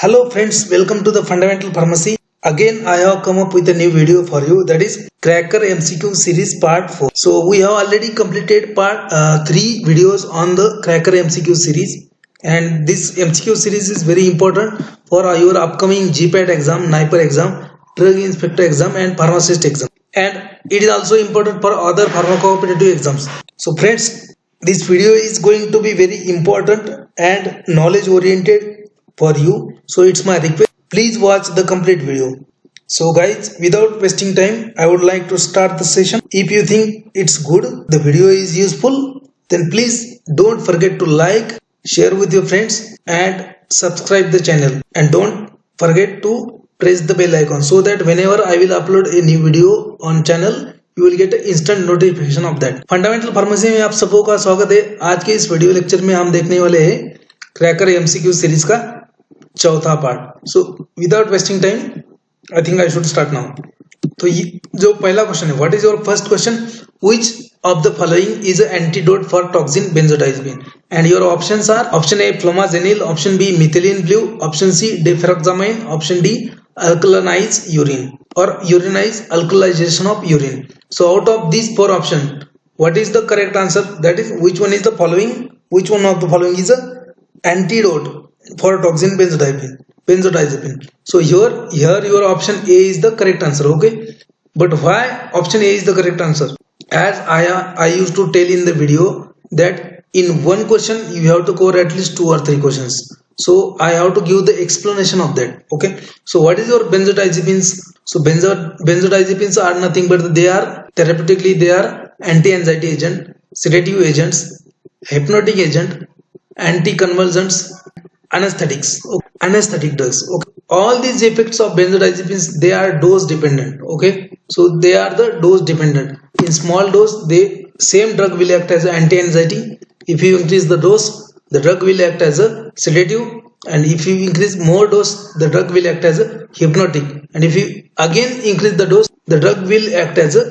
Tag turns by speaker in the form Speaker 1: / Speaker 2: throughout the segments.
Speaker 1: Hello friends, welcome to the Fundamental Pharmacy. Again I have come up with a new video for you, that is Cracker MCQ series part 4. So we have already completed part 3 videos on the Cracker MCQ series, and this MCQ series is very important for your upcoming GPAT exam, Niper exam, Drug Inspector exam and Pharmacist exam, and it is also important for other pharmacopoetic exams. So friends, this video is going to be very important and knowledge oriented for you, so it's my request, please watch the complete video. So guys, without wasting time, I would like to start the session. If you think it's good, the video is useful, then please don't forget to like, share with your friends and subscribe the channel, and don't forget to press the bell icon so that whenever I will upload a new video on channel, you will get instant notification of that. Fundamental pharmacy में आप सबों का स्वागत है। आज के इस video lecture में हम देखने वाले हैं क्रैकर एमसीक्यू सीरीज का चौथा part. So without wasting time I think I should start now. तो ये जो पहला क्वेश्चन है, what is your first question, which of the following is antidote for toxin benzodiazepine, and your options are option A flumazenil, option B methylene blue, option C deferoxamine, option D alkalinize urine or urinize alkalization of urine. So out of these four options, what is the correct answer? That is, which one is the following? Which one of the following is a antidote for toxin benzodiazepine? So here your option A is the correct answer. Okay, but why option A is the correct answer? As I used to tell in the video that in one question you have to cover at least 2 or 3 questions. So I have to give the explanation of that. Okay, so what is your benzodiazepines? So benzodiazepines are nothing but they are therapeutically, they are anti-anxiety agent, sedative agents, hypnotic agent, anticonvulsants, anesthetics, okay, anesthetic drugs. Okay, all these effects of benzodiazepines, they are dose dependent. Okay, so they are the dose dependent. In small dose, the same drug will act as an anti-anxiety. If you increase the dose, the drug will act as a sedative, and if you increase more dose, the drug will act as a hypnotic, and if you again increase the dose, the drug will act as a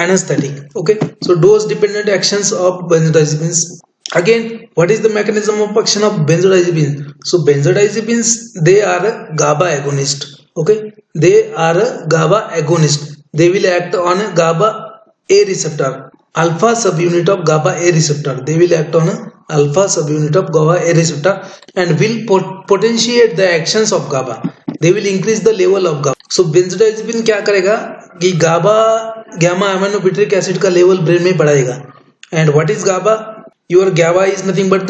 Speaker 1: anesthetic. Okay, so dose dependent actions of benzodiazepines. Again, what is the mechanism of action of benzodiazepines? So benzodiazepines, they are a GABA agonist. Okay, they are a GABA agonist. They will act on a GABA A receptor, alpha subunit of GABA A receptor. They will act on a alpha subunit of GABA A receptor and will potentiate the actions of GABA. They will increase the level of GABA. So benzodiazepine क्या करेगा कि GABA gamma aminobutyric acid का level brain में बढ़ाएगा. And what is GABA? Your GABA is nothing but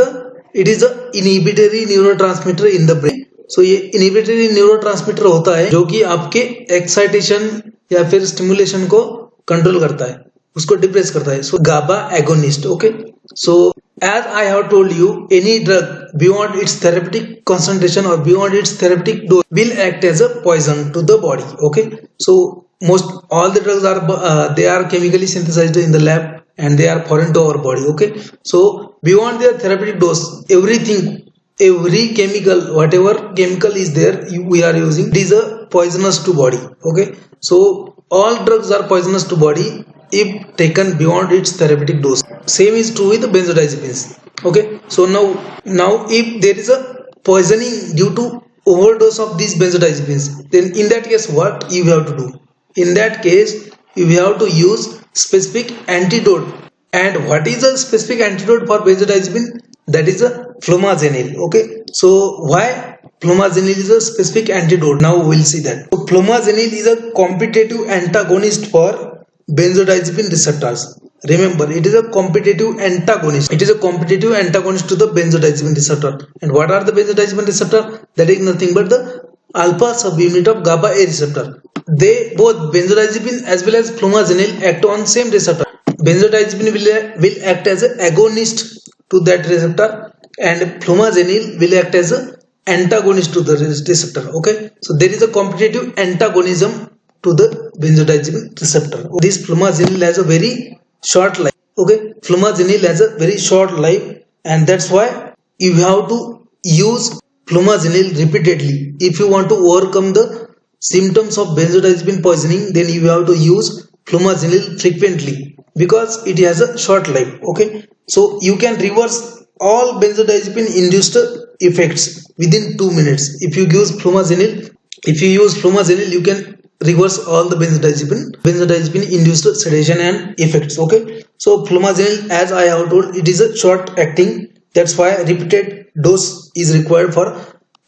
Speaker 1: it is a inhibitory neurotransmitter in the brain. So ये inhibitory neurotransmitter होता है जो कि आपके excitation या फिर stimulation को कंट्रोल करता है, उसको डिप्रेस करता है. So GABA agonist. Okay, so as I have told you, any drug beyond its therapeutic concentration or beyond its therapeutic dose will act as a poison to the body. Okay, so most all the drugs are they are chemically synthesized in the lab and they are foreign to our body. Okay, so beyond their therapeutic dose, every chemical, whatever chemical is there we are using, it is a poisonous to body. Okay, so all drugs are poisonous to body if taken beyond its therapeutic dose. Same is true with the benzodiazepines. Okay, so now if there is a poisoning due to overdose of these benzodiazepines, then in that case what you have to do? In that case you have to use specific antidote. And what is a specific antidote for benzodiazepine? That is a flomazenil. Okay, so why flomazenil is a specific antidote? Now we will see that. So flomazenil is a competitive antagonist for benzodiazepine receptors. Remember, it is a competitive antagonist. It is a competitive antagonist to the benzodiazepine receptor. And what are the benzodiazepine receptor? That is nothing but the alpha subunit of GABA A receptor. They both benzodiazepine as well as flomazenil act on same receptor. Benzodiazepine will act as an agonist to that receptor, and flomazenil will act as an antagonist to the receptor. Okay, so there is a competitive antagonism to the benzodiazepine receptor. This flomazenil has a very short life. Okay, flomazenil has a very short life, and that's why you have to use flomazenil repeatedly. If you want to overcome the symptoms of benzodiazepine poisoning, then you have to use flomazenil frequently because it has a short life. Okay, so you can reverse all benzodiazepine induced effects within 2 minutes. If you use flumazenil, you can reverse all the benzodiazepine induced sedation and effects. Okay, so flumazenil, as I have told, it is a short acting. That's why repeated dose is required for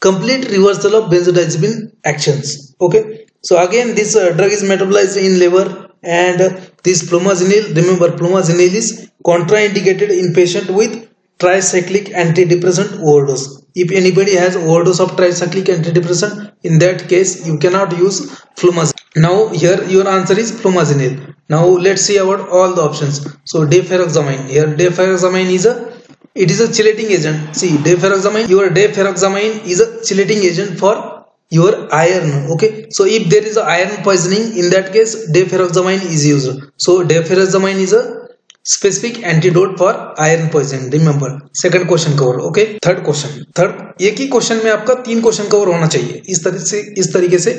Speaker 1: complete reversal of benzodiazepine actions. Okay, so again this drug is metabolized in liver, and this flumazenil, remember flumazenil is contraindicated in patient with tricyclic antidepressant overdose. If anybody has overdose of tricyclic antidepressant, in that case you cannot use flumazenil. Now here your answer is flumazenil. Now let's see about all the options. So deferoxamine, here deferoxamine is a chelating agent. See, deferoxamine is a chelating agent for your iron. Okay, so if there is a iron poisoning, in that case deferoxamine is used. So deferoxamine is a specific antidote for iron poisoning. Remember, second question cover. Okay, third एक ही question में आपका 3 question cover होना चाहिए. इस तरीके से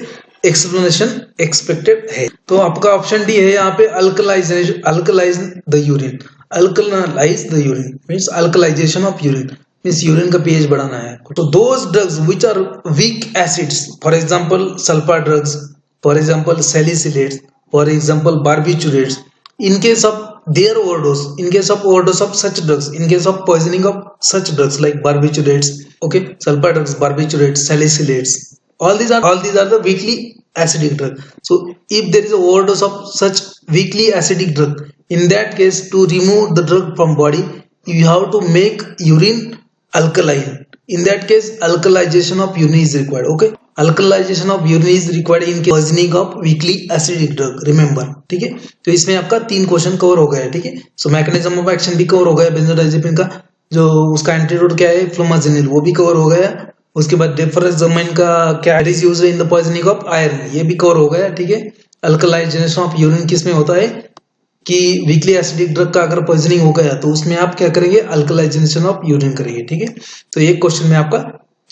Speaker 1: explanation expected है. तो आपका ऑप्शन डी है यहाँ पे alkalize the urine. Alkalize the urine means alkalization of urine, means urine का pH बढ़ाना है. So those drugs which are weak acids, for example sulfur drugs, for example salicylates, for example barbiturates, in case of their overdose, in case of overdose of such drugs, in case of poisoning of such drugs like barbiturates, okay, sulfur drugs, barbiturates, salicylates, all these are the weakly acidic drug. So if there is a overdose of such weakly acidic drug, in that case to remove the drug from body, you have to make urine alkaline. In that case alkalization of urine is required. Okay, alkalization of urine is required in case poisoning of weakly acidic drug. Remember, ठीक है. तो इसमें आपका 3 question cover हो गया है. ठीक है, सो मैकेनिज्म ऑफ एक्शन भी कवर हो गया. बेंजोडाइजेपिन का जो उसका एंटीडोट क्या है, फ्लूमाजेनिल, वो भी कवर हो गया. उसके बाद डेफराक्सामाइन का क्या is used in the poisoning of iron, ये भी कवर हो गया. ठीक है, अल्कलाइजेशन ऑफ यूरिन किसमें होता है कि वीकली एसिडिक ड्रग का अगर पॉइजनिंग हो गया तो उसमें आप क्या करेंगे, अल्कलाइजेशन ऑफ यूरिन करेंगे. ठीक है, तो एक क्वेश्चन में आपका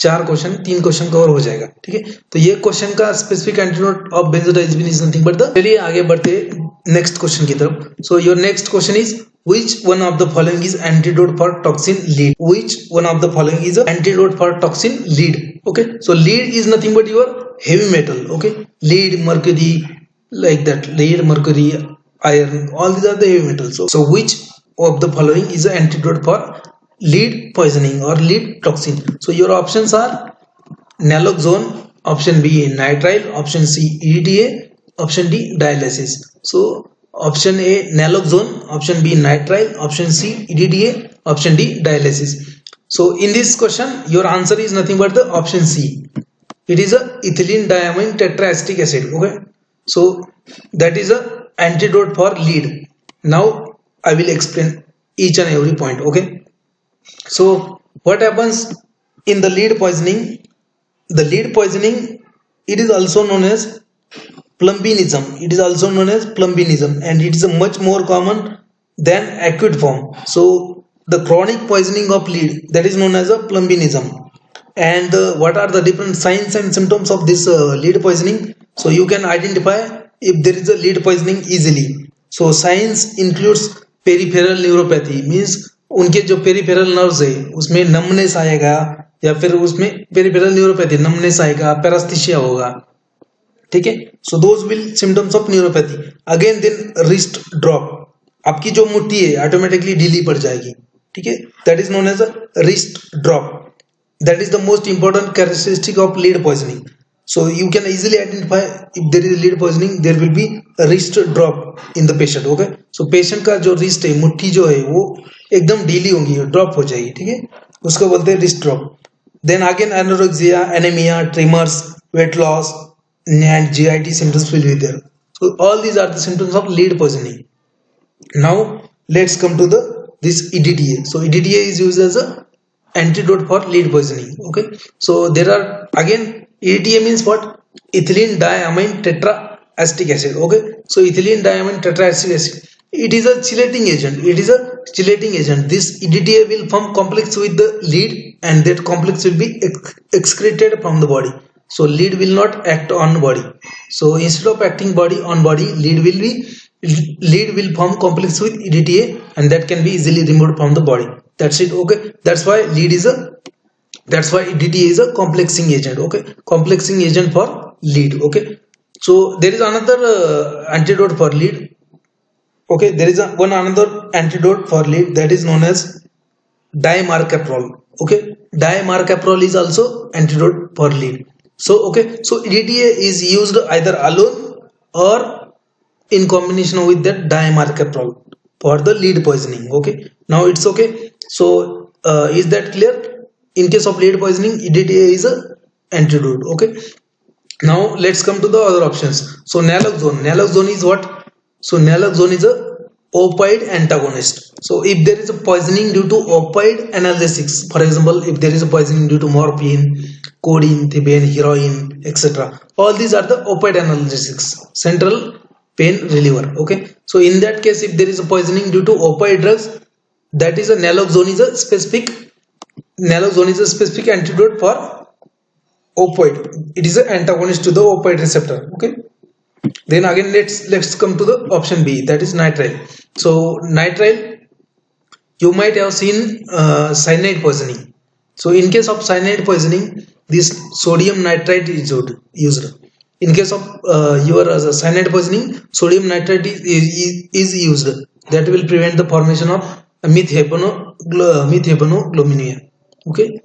Speaker 1: 3 क्वेश्चन कवर हो जाएगा. ठीक है, तो ये क्वेश्चन का specific antidote of benzodiazepine is nothing but the. चलिए आगे बढ़ते नेक्स्ट क्वेश्चन की तरफ. So your next question is which one of the following is antidote for toxin lead? Which one of the following is an antidote for toxin lead? Okay, so lead is nothing but your heavy metal. Okay, lead, mercury, like that, lead, mercury, iron, all these are the heavy metals. So which of the following is an antidote for lead poisoning or lead toxin? So your options are naloxone, option B nitrile, option C EDTA, option D dialysis. So option A naloxone, option B nitrile, option C EDTA, option D dialysis. So in this question your answer is nothing but the option C. It is a ethylene diamine tetraacetic acid. Okay, so that is a antidote for lead. Now I will explain each and every point. Okay, so what happens in the lead poisoning? The lead poisoning, it is also known as plumbinism. It is also known as plumbinism, and it is a much more common than acute form. So the chronic poisoning of lead, that is known as a plumbinism. And what are the different signs and symptoms of this lead poisoning? So you can identify if there is a lead poisoning easily. So signs includes peripheral neuropathy, means उनके जो peripheral nerves है उसमें numbness आएगा, या फिर उसमें peripheral neuropathy numbness आएगा, पैरास्थीसिया होगा. ठीक है, so those will symptoms of neuropathy. Again then wrist drop, आपकी जो मुट्ठी है ऑटोमेटिकली ढीली पड़ जाएगी. ठीक है, that is known as a wrist drop. That is the most important characteristic of lead poisoning. So you can easily identify if there is lead poisoning, there will be wrist drop in the patient. Okay, so patient का जो wrist है, मुट्ठी जो है वो एकदम ढीली होगी, ड्रॉप हो जाएगी. ठीक है, उसको बोलते हैं wrist drop. Then again anorexia, anaemia, tremors, weight loss and GIT symptoms will be there. So all these are the symptoms of lead poisoning. Now let's come to this EDTA. So EDTA is used as a antidote for lead poisoning. Okay, so there are again EDTA means what? Ethylene diamine tetraacetic acid. Okay, so ethylene diamine tetraacetic acid, it is a chelating agent. This EDTA will form complex with the lead, and that complex will be excreted from the body. So lead will not act on body. So instead of acting on body, lead will form complex with EDTA, and that can be easily removed from the body. That's it. Okay, that's why lead is a That's why DTA is a complexing agent. Okay, complexing agent for lead. Okay, so there is another antidote for lead. Okay, there is another antidote for lead, that is known as dimercaprol. Okay, dimercaprol is also antidote for lead. So okay, so DTA is used either alone or in combination with that dimercaprol for the lead poisoning. Okay, now it's okay. So is that clear? In case of lead poisoning, DTA is a antidote. Okay, now let's come to the other options. So naloxone is what? So naloxone is a opioid antagonist. So if there is a poisoning due to opioid analgesics, for example, if there is a poisoning due to morphine, codeine, thebaine, heroin, etc., all these are the opioid analgesics, central pain reliever. Okay, so in that case, if there is a poisoning due to opioid drugs, that is a naloxone is a specific antidote for opioid. It is an antagonist to the opioid receptor. Okay, then again let's come to the option B, that is nitrile. So nitrile, you might have seen cyanide poisoning. So in case of cyanide poisoning, this sodium nitrite is used. In case of your cyanide poisoning, sodium nitrite is used. That will prevent the formation of methanoglomina. Okay,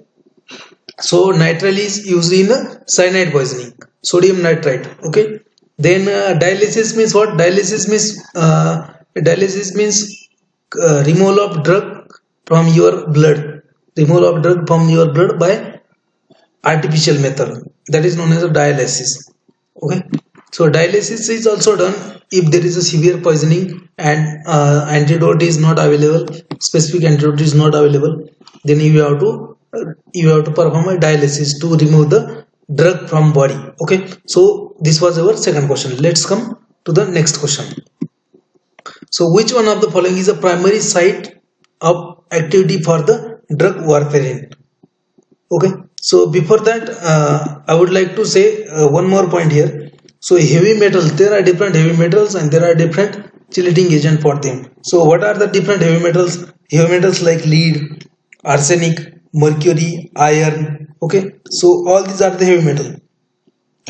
Speaker 1: so nitrile is used in cyanide poisoning, sodium nitrite. Okay, then dialysis means what? Dialysis means removal of drug from your blood, by artificial method, that is known as a dialysis. Okay, so dialysis is also done if there is a severe poisoning and antidote is not available, specific antidote is not available, then you have to perform a dialysis to remove the drug from body. Okay, so this was our second question. Let's come to the next question. So which one of the following is a primary site of activity for the drug warfarin? Okay, so before that I would like to say one more point here. So heavy metals, there are different heavy metals and there are different chelating agent for them. So what are the different heavy metals? Heavy metals like lead, arsenic, mercury, iron. Okay, so all these are the heavy metal.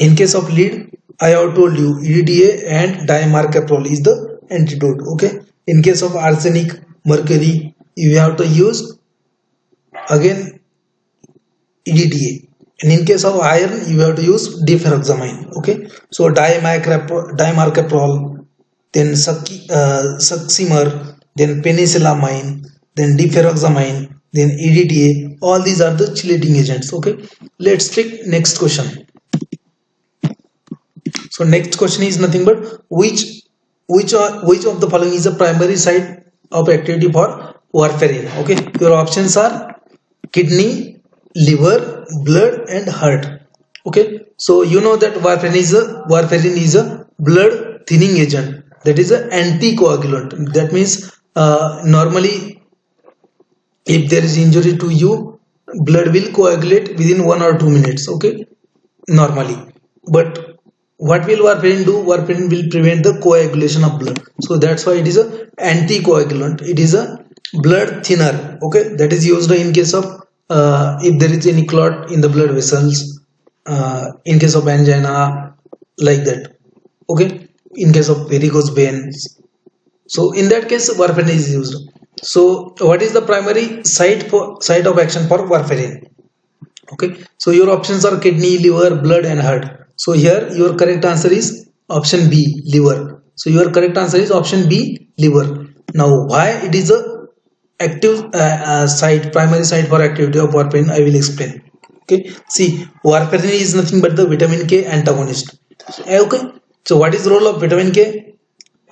Speaker 1: In case of lead, I have told you EDTA and dimercaprol is the antidote. Okay, in case of arsenic, mercury, you have to use again EDTA, and in case of iron you have to use diferoxamine. Okay, so dimercaprol, then succimer, then penicillamine, then diferoxamine, then EDTA, all these are the chelating agents. Okay, let's take next question. So next question is nothing but which of the following is a primary site of activity for warfarin? Okay, your options are kidney, liver, blood and heart. Okay, so you know that warfarin is a blood thinning agent, that is an anticoagulant. That means normally if there is injury to you, blood will coagulate within 1 or 2 minutes. Okay, normally, but what will warfarin do? Warfarin will prevent the coagulation of blood. So that's why it is a anticoagulant. It is a blood thinner. Okay, that is used in case of if there is any clot in the blood vessels, in case of angina, like that. Okay, in case of varicose veins. So in that case, warfarin is used. So what is the primary site of action for warfarin? Okay, so your options are kidney, liver, blood and heart. So here your correct answer is option B, liver. So your correct answer is option B, liver. Now why it is a active primary site for activity of warfarin, I will explain. Okay, see, warfarin is nothing but the vitamin K antagonist. Okay, so what is the role of vitamin K?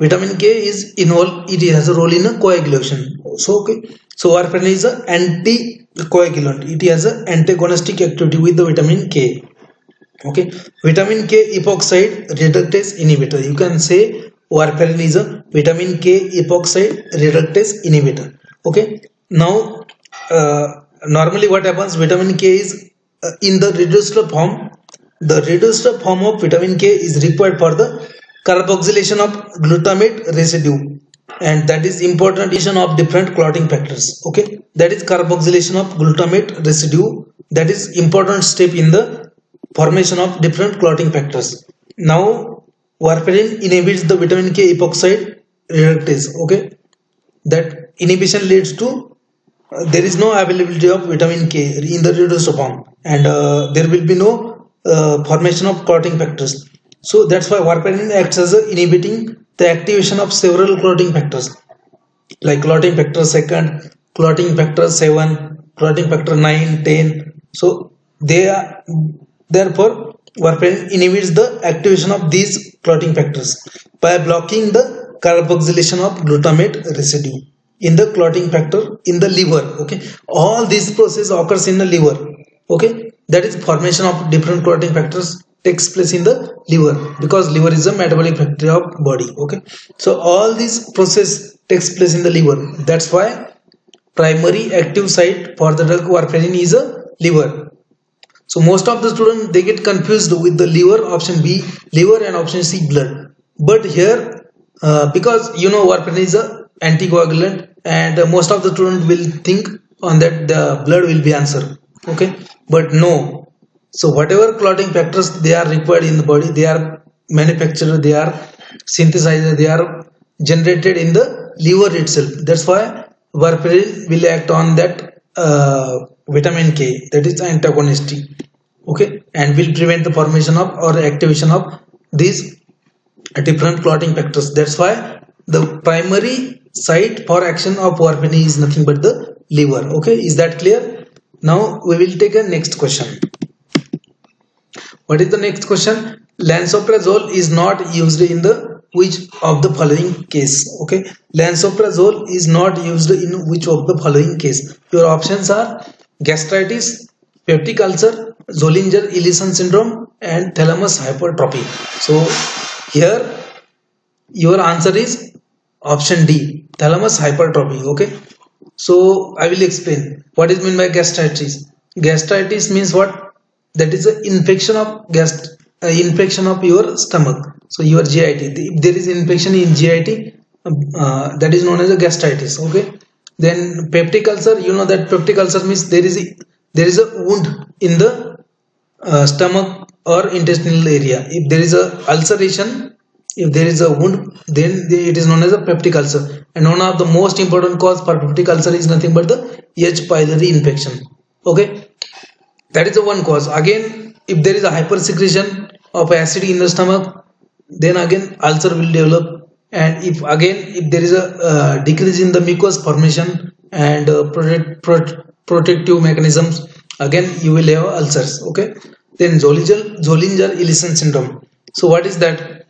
Speaker 1: Vitamin K is involved, it has a role in a coagulation. So okay, so warfarin is an anticoagulant. It has an antagonistic activity with the vitamin K. Okay, vitamin K epoxide reductase inhibitor. You can say warfarin is a vitamin K epoxide reductase inhibitor. Okay, now normally what happens, vitamin K is in the reduced form. The reduced form of vitamin K is required for the carboxylation of glutamate residue, and that is important addition of different clotting factors. Okay, that is carboxylation of glutamate residue that is important step in the formation of different clotting factors. Now warfarin inhibits the vitamin K epoxide reductase. Okay, that inhibition leads to there is no availability of vitamin K in the reduced form, and there will be no formation of clotting factors. So that's why warfarin acts as a inhibiting the activation of several clotting factors like clotting factor second, clotting factor 7, clotting factor 9, 10. So they are, therefore warfarin inhibits the activation of these clotting factors by blocking the carboxylation of glutamate residue in the clotting factor in the liver. Okay, all this process occurs in the liver. Okay, that is formation of different clotting factors takes place in the liver, because liver is a metabolic factory of body. Okay, so all this process takes place in the liver. That's why primary active site for the drug warfarin is a liver. So most of the students, they get confused with the liver, option B liver, and option C blood. But here because warfarin is a anticoagulant, and most of the students will think on that the blood will be answer. Okay, but no. So whatever clotting factors they are required in the body, they are manufactured, they are synthesized, they are generated in the liver itself. That's why warfarin will act on that vitamin K, that is antagonistic. Okay, and will prevent the formation of or activation of these different clotting factors. That's why the primary site for action of warfarin is nothing but the liver. Okay, is that clear? Now we will take a next question. What is the next question? Lansoprazole is not used in the which of the following case? Okay, lansoprazole is not used in which of the following case? Your options are gastritis, peptic ulcer, Zollinger-Ellison syndrome, and thalamus hypertrophy. So here your answer is option D, thalamus hypertrophy. Okay, so I will explain what is meant by gastritis. Gastritis means what? That is an infection of infection of your stomach. So your GIT, if there is infection in GIT, that is known as a gastritis. Okay, then peptic ulcer, that peptic ulcer means there is a wound in the stomach or intestinal area. If there is a ulceration, if there is a wound, then it is known as a peptic ulcer. And one of the most important cause for peptic ulcer is nothing but the H. pylori infection. Okay, that is the one cause. Again, if there is a hypersecretion of acid in the stomach, then again ulcer will develop. And if there is a decrease in the mucus formation and protective mechanisms, again you will have ulcers. Okay, then Zollinger-Ellison syndrome. So what is that?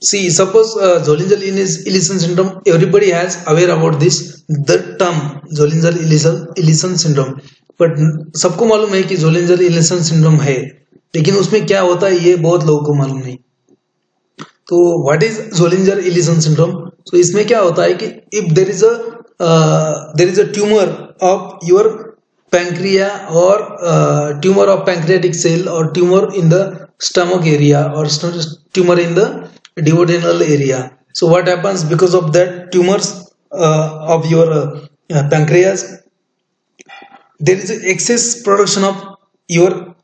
Speaker 1: See, suppose Zollinger-Ellison syndrome, everybody has aware about this, the term Zollinger-Ellison syndrome. But सबको मालूम है कि Zollinger-Ellison syndrome है, लेकिन उसमें क्या होता है ये बहुत लोगों को मालूम नहीं. तो what is Zollinger-Ellison syndrome? So इसमें क्या होता है कि if there is a tumor of your pancreas or tumor of pancreatic cell or tumor in the stomach area or tumor in the duodenal area. So what happens because of that tumors of your pancreas? There is excess production of your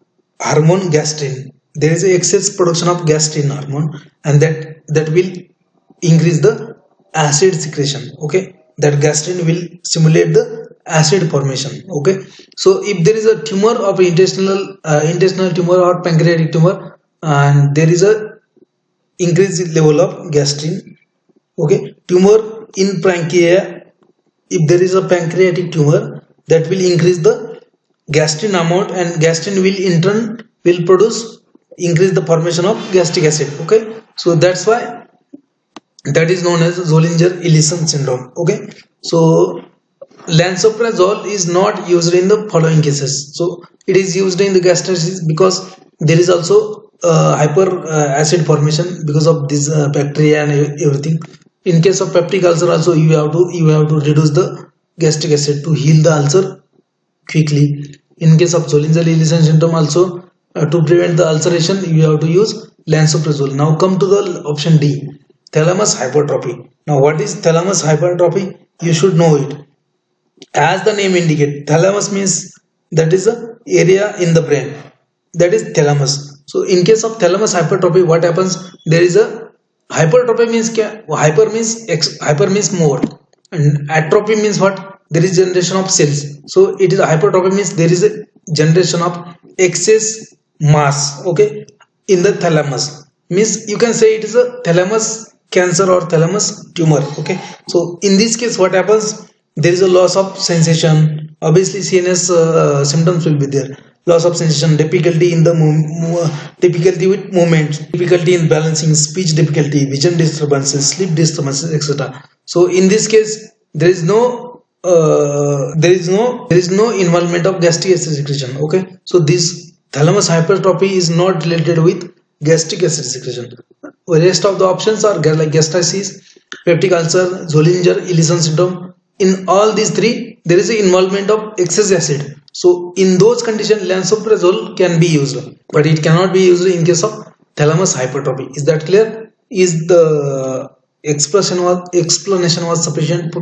Speaker 1: hormone gastrin. There is excess production of gastrin hormone, and that will increase the acid secretion. Okay, that gastrin will stimulate the acid formation. Okay, so if there is a tumor of intestinal tumor or pancreatic tumor, and there is a increased level of gastrin. Okay, tumor in pancreas, if there is a pancreatic tumor, that will increase the gastrin amount, and gastrin will in turn will increase the formation of gastric acid. Okay, so that's why that is known as Zollinger-Ellison syndrome. Okay, so lansoprazole is not used in the following cases. So it is used in the gastritis because there is also hyper acid formation because of this bacteria and everything. In case of peptic ulcer also you have to reduce the gastric acid to heal the ulcer quickly. In case of Zollinger-Ellison syndrome also, to prevent the ulceration you have to use lansoprazole. Now come to the option D, thalamus hypertrophy. Now what is thalamus hypertrophy? You should know it. As the name indicates, thalamus means that is the area in the brain, that is thalamus. So in case of thalamus hypertrophy, what happens? There is a hypertrophy means hyper means more, and atrophy means what? There is generation of cells. So it is a hypertrophy means there is a generation of excess mass, okay, in the thalamus. Means you can say it is a thalamus cancer or thalamus tumor, okay. So in this case what happens? There is a loss of sensation. Obviously CNS symptoms will be there. Loss of sensation, difficulty in the difficulty with movement, difficulty in balancing, speech difficulty, vision disturbances, sleep disturbances, etc. So in this case there is no involvement of gastric acid secretion, okay. So this thalamus hypertrophy is not related with gastric acid secretion. The rest of the options are like gastritis, peptic ulcer, Zollinger-Ellison syndrome. In all these three there is an involvement of excess acid. So in those conditions lansoprazole can be used, but it cannot be used in case of thalamus hypertrophy. Is that clear? Is the explanation was sufficient to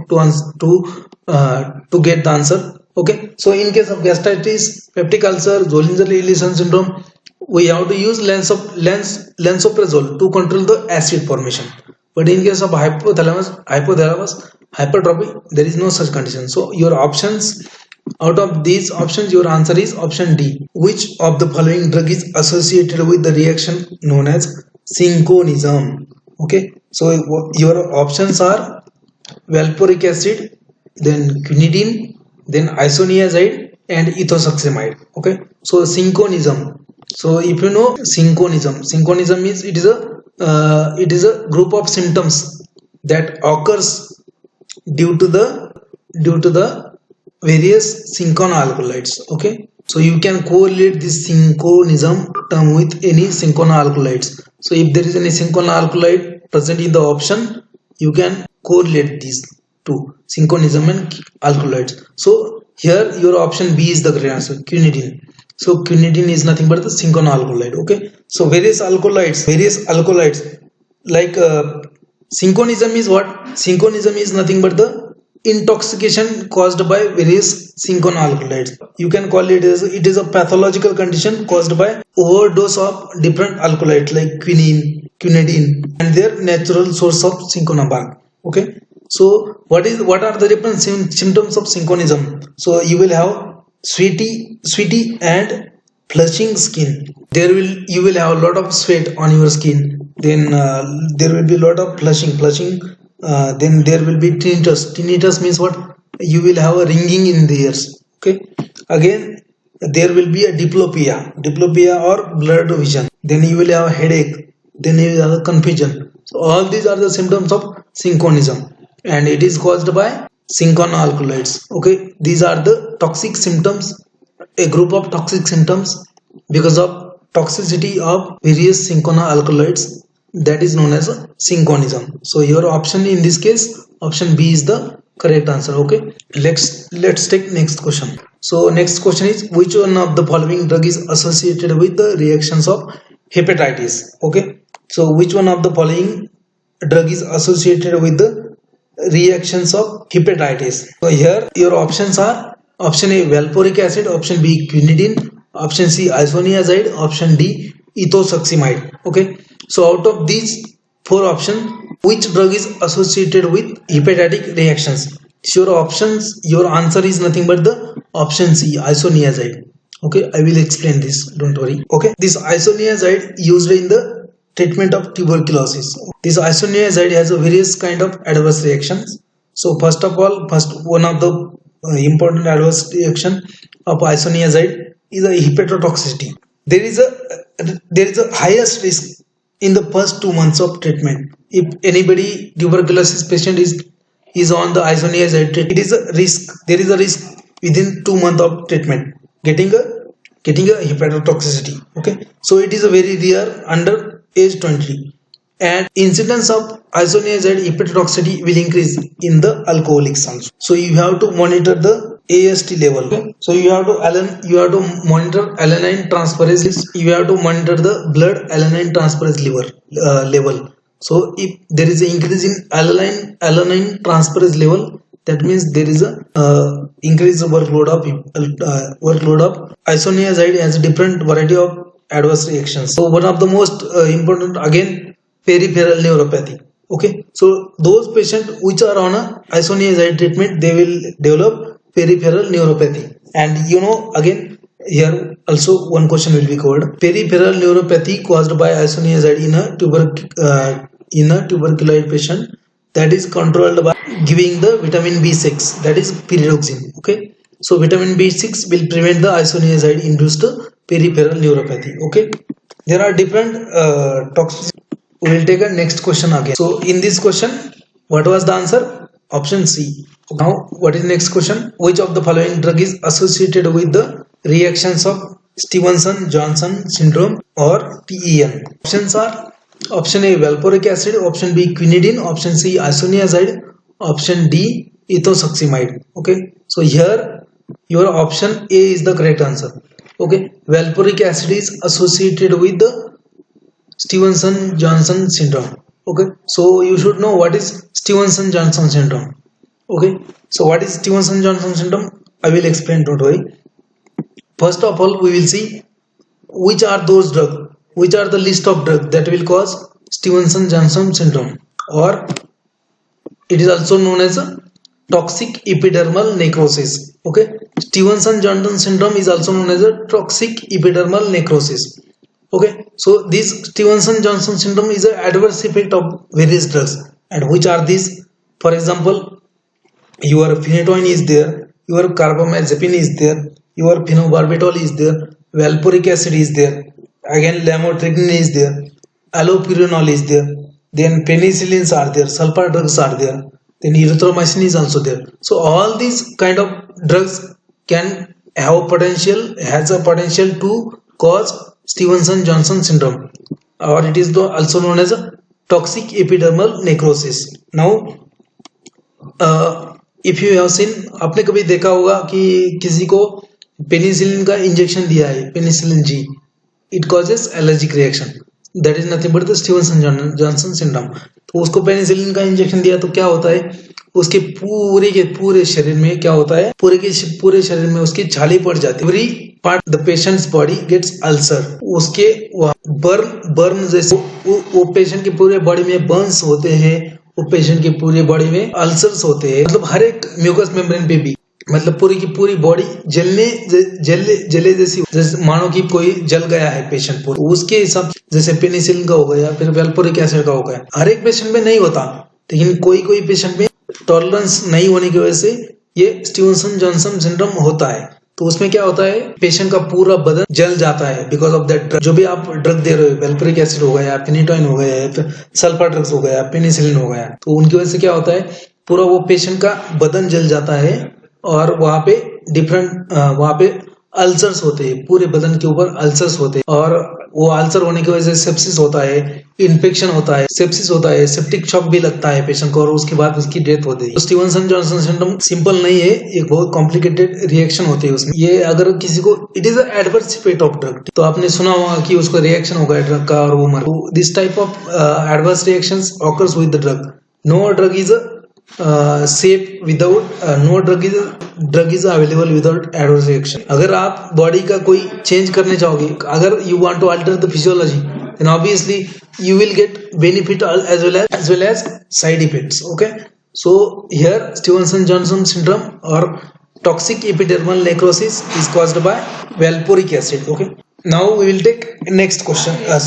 Speaker 1: get the answer? Okay. So in case of gastritis, peptic ulcer, Zollinger-Ellison syndrome, we have to use lansoprazole to control the acid formation. But in case of hypothalamus hypertrophy, there is no such condition. So your options, out of these options, your answer is option D. Which of the following drug is associated with the reaction known as synchronism? Okay. So your options are valproic acid, then quinidine, then isoniazide, and ethosuximide. Okay. So synchronism. So if you know synchronism means it is a group of symptoms that occurs due to the various synchronoalkaloids. Okay. So you can correlate this synchronism term with any synchronoalkaloids. So if there is any synchronoalkaloid present in the option, you can correlate these two, synchronism and alkaloids. So here your option B is the correct answer, quinidine. So quinidine is nothing but the synchronoalkaloid. Okay. So various alkaloids like synchronism is what? Synchronism is nothing but the intoxication caused by various synchronoalkaloids. You can call it as it is a pathological condition caused by overdose of different alkaloids like quinidine and their natural source of synchronabag. Okay. So what are the different symptoms of synchronism? So you will have sweaty and flushing skin. You will have a lot of sweat on your skin. Then there will be a lot of flushing. Then there will be tinnitus means what? You will have a ringing in the ears. Okay. Again there will be a diplopia or blurred vision. Then you will have a headache. Then you will have a confusion. So all these are the symptoms of synchronism, and it is caused by synchronoalkaloids. Okay. These are the toxic symptoms, a group of toxic symptoms because of toxicity of various synchronoalkaloids, that is known as synchronism. So your option in this case, option B is the correct answer. Okay. Let's take next question. So next question is, which one of the following drug is associated with the reactions of hepatitis? Okay. So which one of the following drug is associated with the reactions of hepatitis? So here your options are option A valproic acid, option B quinidine, option C isoniazide, option D ethosuximide. Okay. So out of these four options, which drug is associated with hepatic reactions? So your answer is nothing but the option C, isoniazide. Okay, I will explain this, don't worry. Okay, this isoniazide used in the treatment of tuberculosis. This isoniazide has a various kind of adverse reactions. So first one of the important adverse reaction of isoniazide is a hepatotoxicity. There is a highest risk in the first 2 months of treatment. If anybody tuberculosis patient is on the isoniazide treatment, it is a risk. There is a risk within 2 months of treatment getting a hepatotoxicity. Okay, so it is a very rare under age 20, and incidence of isoniazide hepatotoxicity will increase in the alcoholics also. So you have to monitor the AST level. Okay? So you have to monitor alanine transferase. You have to monitor the blood alanine transferase level. So if there is an increase in alanine transferase level, That means there is a increased workload of isoniazide has a different variety of adverse reactions. So one of the most important again peripheral neuropathy. Okay, so those patients which are on a isoniazide treatment, they will develop peripheral neuropathy. And you know, again here also one question will be covered. Peripheral neuropathy caused by isoniazide in a tuberculosis patient, that is controlled by giving the vitamin B6, that is pyridoxine. Okay, so vitamin B6 will prevent the isoniazide induced peripheral neuropathy. Okay, there are different toxins. We will take a next question again. So in this question, what was the answer? Option C. Now what is next question? Which of the following drug is associated with the reactions of Stevenson-Johnson syndrome or TEN? Options are option A valproic acid, option B quinidine, option C isoniazide, option D ethosuximide. Okay, so here your option A is the correct answer. Okay, valproic acid is associated with the Stevenson-Johnson syndrome. Okay, so you should know what is Stevenson-Johnson syndrome. Okay, so what is Stevenson-Johnson syndrome? I will explain, don't worry. First of all, we will see which are those drugs, which are the list of drugs that will cause Stevenson-Johnson syndrome, or it is also known as a toxic epidermal necrosis. Okay, Stevenson-Johnson syndrome is also known as a toxic epidermal necrosis. Okay, so this Stevenson-Johnson syndrome is an adverse effect of various drugs, and which are these? For example, your phenytoin is there, your carbamazepine is there, your phenobarbital is there, valproic acid is there, again lamotrigine is there, allopurinol is there, then penicillins are there, sulfur drugs are there, then erythromycin is also there. So all these kind of drugs can have has a potential to cause Stevenson-Johnson syndrome, or it is also known as a toxic epidermal necrosis. Now if you have seen, आपने कभी देखा होगा कि किसी को penicillin का injection दिया है, penicillin G, it causes allergic reaction, that is nothing but the Stevenson-Johnson syndrome. तो उसको पेनिसिलिन का इंजेक्शन दिया तो क्या होता है, उसके पूरे के पूरे शरीर में क्या होता है, पूरे शरीर में उसकी छाली पड़ जाती है. Every part the patient's body gets ulcer. उसके बर्न जैसे वो पेशेंट के पूरे बॉडी में बर्न्स होते हैं, वो पेशेंट की पूरी बॉडी में अल्सर्स होते हैं. मतलब हर एक म्यूकस मेम्ब्रेन पे भी, मतलब पूरी की पूरी बॉडी जले जैसे मानो कि कोई जल गया है पेशेंट पूरा. उसके हिसाब जैसे पेनिसिलिन का हो गया, फिर वेल्पोरिक एसिड का हो गया. हर एक पेशेंट में नहीं होता, लेकिन कोई पेशेंट में टॉलरेंस नहीं होने की वजह से ये स्टीवनसन-जॉनसन सिंड्रोम होता है. तो उसमें क्या होता है, पेशेंट का पूरा बदन जल जाता है बिकॉज ऑफ दैट ड्रग. जो भी आप ड्रग दे रहे हो, वेल्पोरिक एसिड हो गया, फेनिटोइन हो गया, सल्फर ड्रग्स हो गया, पेनिसिलिन हो गया, तो उनकी वजह से क्या होता है, पूरा वो पेशेंट का बदन जल जाता है और वहां पे अल्सर्स होते हैं, पूरे बदन के ऊपर अल्सर्स होते हैं. और वो अल्सर होने की वजह से सेप्सिस होता है, इन्फेक्शन होता है, सेप्सिस होता है, सेप्टिक शॉक भी लगता है पेशेंट को और उसके बाद उसकी डेथ होती है. तो स्टीवनसन-जॉनसन सिंड्रोम सिंपल नहीं है, एक बहुत कॉम्प्लिकेटेड रिएक्शन होती है उसमें. ये अगर किसी को it is adverse effect of drug, तो आपने सुना होगा कि उसको रिएक्शन होगा ड्रग का और वो मर. This type of adverse reactions occurs with the drug. No drug is safe without no drug is available without adverse reaction. अगर आप बॉडी का कोई चेंज करने चाहोगे, अगर you want to alter the physiology, then obviously you will get benefit as well as side effects. Okay, so here Stevenson-Johnson syndrome or toxic epidermal necrosis is caused by valproic acid. Okay, now we will take next question. I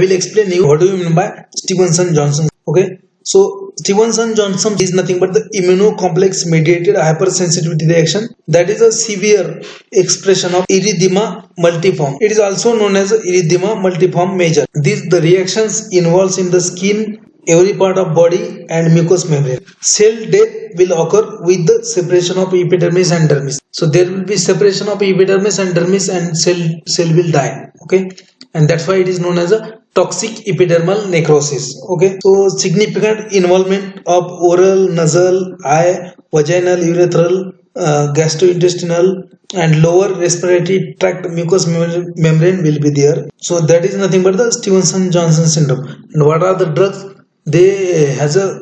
Speaker 1: will explain you what do you mean by Stevenson-Johnson. Okay, so Stevenson-Johnson is nothing but the immunocomplex mediated hypersensitivity reaction that is a severe expression of erythema multiforme. It is also known as erythema multiforme major. The reactions involves in the skin, every part of body and mucous membrane. Cell death will occur with the separation of epidermis and dermis. So there will be separation of epidermis and dermis and cell will die. Okay, and that's why it is known as a toxic epidermal necrosis. Okay, so significant involvement of oral, nasal, eye, vaginal, urethral, gastrointestinal and lower respiratory tract mucous membrane will be there. So that is nothing but the Stevenson-Johnson syndrome. And what are the drugs? They has a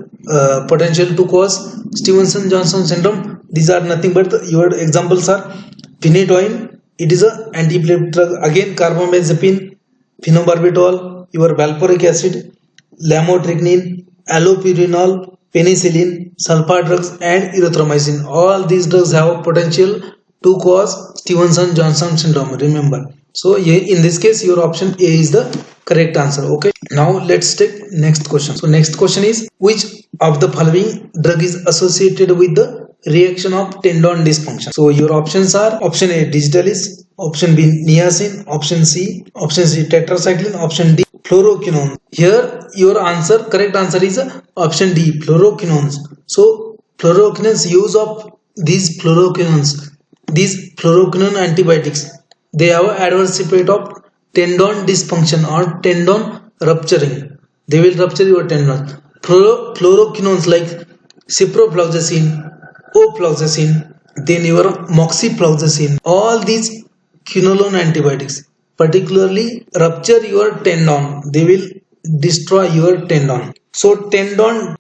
Speaker 1: potential to cause Stevenson Johnson syndrome. These are nothing but your examples are phenytoin. It is a anti-epileptic drug. Again, carbamazepine, phenobarbital, your valproic acid, lamotrigine, allopurinol, penicillin, sulfa drugs, and erythromycin. All these drugs have potential to cause Stevenson Johnson syndrome. Remember. So in this case, your option A is the correct answer. Okay. Now let's take next question. So next question is, which of the following drug is associated with the reaction of tendon dysfunction? So your options are option A digitalis, option B niacin, option C tetracycline, option D fluoroquinone. Here your answer, correct answer is option D, fluoroquinones. So fluoroquinones, use of these fluoroquinone antibiotics, they have adverse effect of tendon dysfunction or tendon rupturing. They will rupture your tendon. Fluoroquinones like ciprofloxacin, ofloxacin, then your moxifloxacin, all these quinolone antibiotics particularly rupture your tendon. They will destroy your tendon. So tendon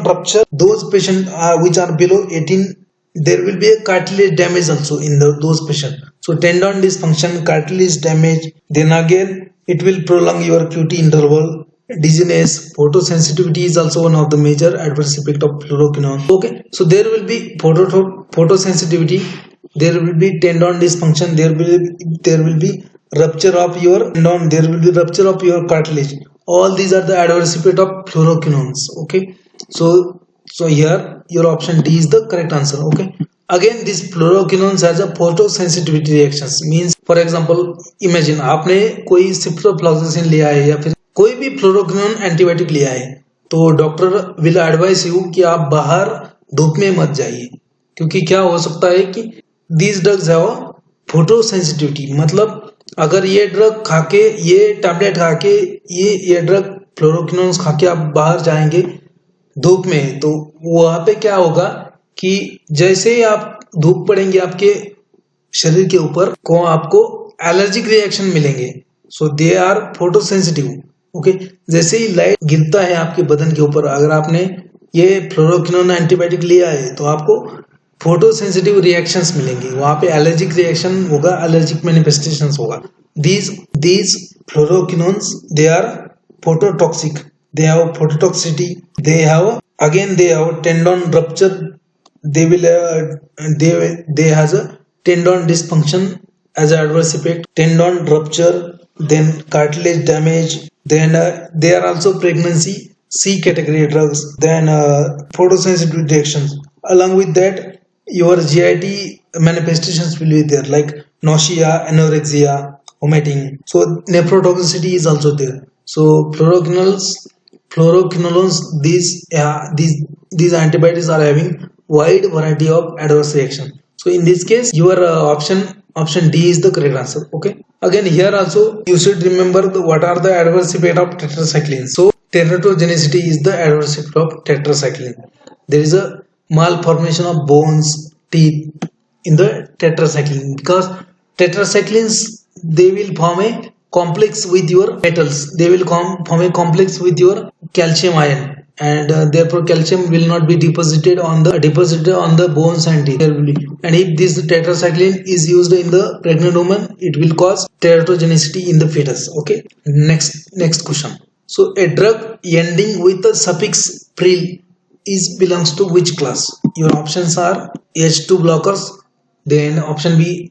Speaker 1: rupture, those patients which are below 18, there will be a cartilage damage also in those patients. So tendon dysfunction, cartilage damage, then again it will prolong your QT interval, dizziness, photosensitivity is also one of the major adverse effect of fluoroquinone. Okay, so there will be photosensitivity, there will be tendon dysfunction, there will be rupture of your tendon, there will be rupture of your cartilage. All these are the adverse effect of fluoroquinones. Okay, so here your option D is the correct answer. Okay, again this fluoroquinones has a photosensitivity reactions. Means for example, imagine आपने कोई ciprofloxacin लिया है या फिर कोई भी फ्लोरोक्विनोन antibiotic लिया है, तो डॉक्टर विल एडवाइस यू कि आप बाहर धूप में मत जाइए, क्योंकि क्या हो सकता है कि these drugs have photo sensitivity. मतलब अगर ये ड्रग खाके, ये टैबलेट खाके, ये ड्रग फ्लोरोक्विनोन्स खाके आप बाहर जाएंगे धूप में, तो वहां पे क्या होगा कि जैसे ही आप धूप पड़ेंगे आपके शरीर के ऊपर को आपको एलर्जिक रिएक्शन मिलेंगे. So they are photo sensitive. Okay, जैसे ही लाइट गिरता है आपके बदन के ऊपर, अगर आपने ये फ्लोरोक्विनोन एंटीबायोटिक लिया है तो आपको फोटो सेंसिटिव रिएक्शंस मिलेंगे, वहां पे एलर्जिक रिएक्शन होगा, एलर्जिक मैनिफेस्टेशंस होगा. these fluoroquinones, they are phototoxic, they have phototoxicity, they have tendon rupture, they has a tendon dysfunction as an adverse effect, tendon rupture, then cartilage damage, then they are also pregnancy C category drugs, then photosensitive reactions. Along with that, your GIT manifestations will be there, like nausea, anorexia, vomiting. So nephrotoxicity is also there. So fluoroquinolones, these antibiotics are having wide variety of adverse reaction. So in this case, your option D is the correct answer. Okay. Again, here also you should remember what are the adverse effect of tetracycline. So teratogenicity is the adverse effect of tetracycline. There is a malformation of bones, teeth in the tetracycline, because tetracyclines, they will form a complex with your metals, they will form a complex with your calcium ion, and therefore calcium will not be deposited on the bones and teeth. And if this tetracycline is used in the pregnant woman, it will cause teratogenicity in the fetus. Okay, next question. So a drug ending with the suffix pril belongs to which class? Your options are H2 blockers, then option B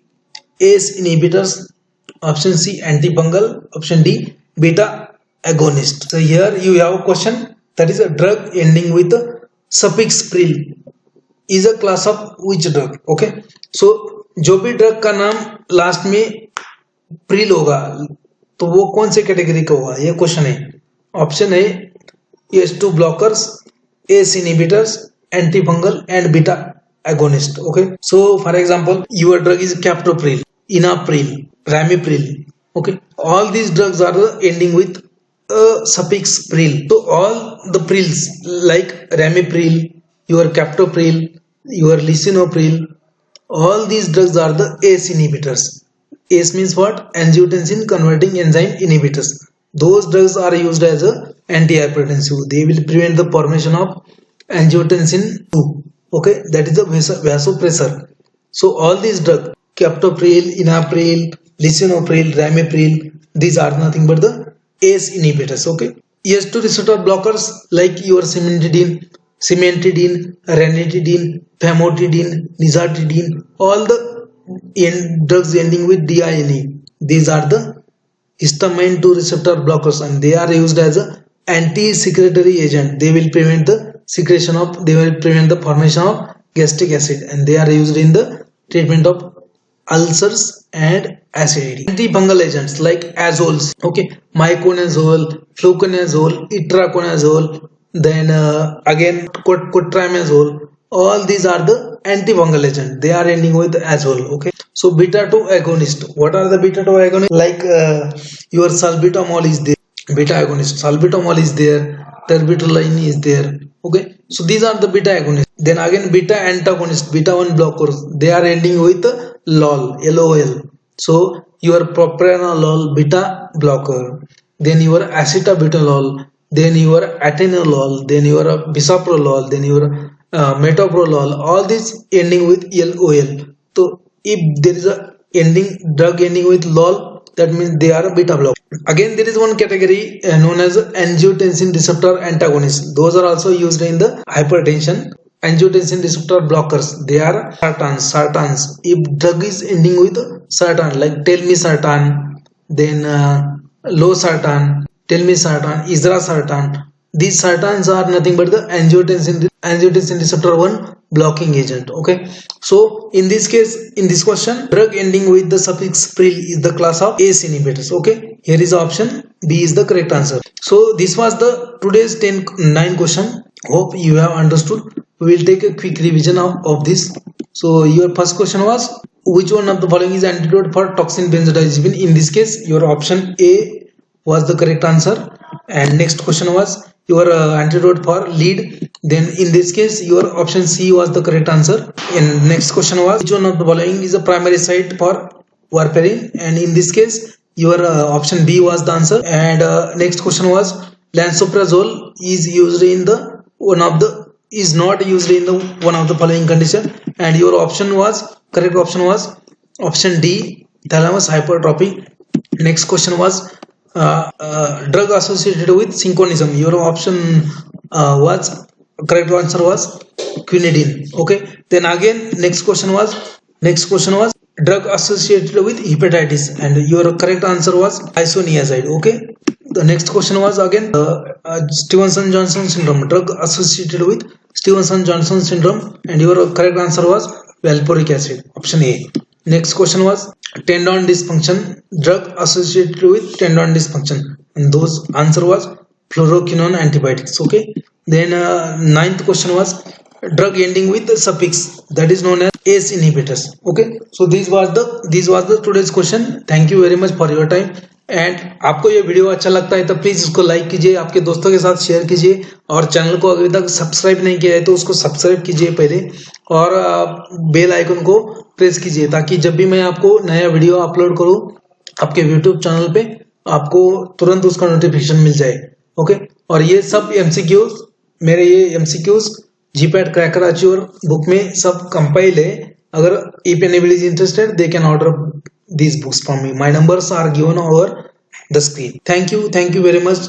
Speaker 1: ACE inhibitors, option C antifungal, option D beta agonist. So here you have a question, that is a drug ending with the suffix pril is a class of which drug? Okay, so जो भी drug का नाम last में Pril होगा तो वो कौन से कैटेगरी का होगा, ये क्वेश्चन है. ऑप्शन है H2 blockers, ACE inhibitors, antifungal and beta agonist. Okay, so for example, your drug is captopril, inapril, ramipril. Okay, all these drugs are ending with a suffix pril. So all the prils like ramipril, your captopril, your lisinopril, all these drugs are the ACE inhibitors. ACE means what? Angiotensin converting enzyme inhibitors. Those drugs are used as a antihypertensive. They will prevent the formation of angiotensin 2. Okay, that is the vasopressor. So all these drugs, captopril, inapril, lisinopril, ramipril, these are nothing but the ACE inhibitors. Okay, ES2 receptor blockers like your cimetidine, ranitidine, famotidine, nizatidine, all the drugs ending with DINE. These are the histamine 2 receptor blockers, and they are used as a anti-secretory agent. They will prevent the secretion of, they will prevent the formation of gastric acid, and they are used in the treatment of ulcers and acidity. Antifungal agents like azoles, okay, miconazole, fluconazole, itraconazole, then again cotrimazole. All these are the antifungal agents. They are ending with azole. Okay, so beta 2 agonist. What are the beta 2 agonists? Like your salbutamol is there, beta agonist. Salbutamol is there, terbutaline is there. Okay, so these are the beta agonists. Then again beta antagonist, beta 1 blockers. They are ending with LOL, LOL. So your propranolol beta blocker, then your acetabutalol, then your atenolol, then your bisoprolol, then your metoprolol. All these ending with LOL. So if there is a drug ending with LOL, that means they are a beta blocker. Again, there is one category known as angiotensin receptor antagonists. Those are also used in the hypertension. Angiotensin receptor blockers, they are sartans. If drug is ending with sartan, like telmisartan, then losartan, telmisartan, isartan, these sartans are nothing but the angiotensin receptor 1 blocking agent. Okay, so in this case, in this question, drug ending with the suffix pril is the class of ACE inhibitors. Okay, here is option B is the correct answer. So this was the today's 9 question. Hope you have understood. We will take a quick revision of this. So your first question was, which one of the following is antidote for toxin benzodiazepine? In this case, your option A was the correct answer. And next question was your antidote for lead. Then in this case, your option C was the correct answer. And next question was, which one of the following is a primary site for warfarin? And in this case, your option B was the answer. And next question was, lansoprazole is used in the is not used in the one of the following condition. And your option was, correct option was option D, thalamus hypertrophy. Next question was drug associated with synchronism. Your option was, correct answer was quinidine. Okay, then again next question was drug associated with hepatitis, and your correct answer was isoniazid. Okay, the next question was again Stevenson-Johnson syndrome, drug associated with Stevenson-Johnson syndrome, and your correct answer was valproic acid, option A. Next question was tendon dysfunction, drug associated with tendon dysfunction, and those answer was fluoroquinone antibiotics. Okay, then ninth question was drug ending with the suffix, that is known as ACE inhibitors. Okay, so this was the today's question. Thank you very much for your time. And आपको ये video अच्छा लगता है तो please इसको like कीजिए, आपके दोस्तों के साथ शेयर कीजिए, और चैनल को अभी तक सब्सक्राइब नहीं किया है तो उसको सब्सक्राइब कीजिए पहले, और बेल आइकन को प्रेस कीजिए, ताकि जब भी मैं आपको नया वीडियो अपलोड करूं आपके यूट्यूब चैनल पे आपको तुरंत उसका नोटिफिकेशन मिल जाए. ओके, और ये सब एमसीक्यूज, मेरे ये MCQs GPAT cracker achiever book में सब कंपाइल है. अगर if anybody is interested, they can order these books from me. My numbers are given over the screen. Thank you very much.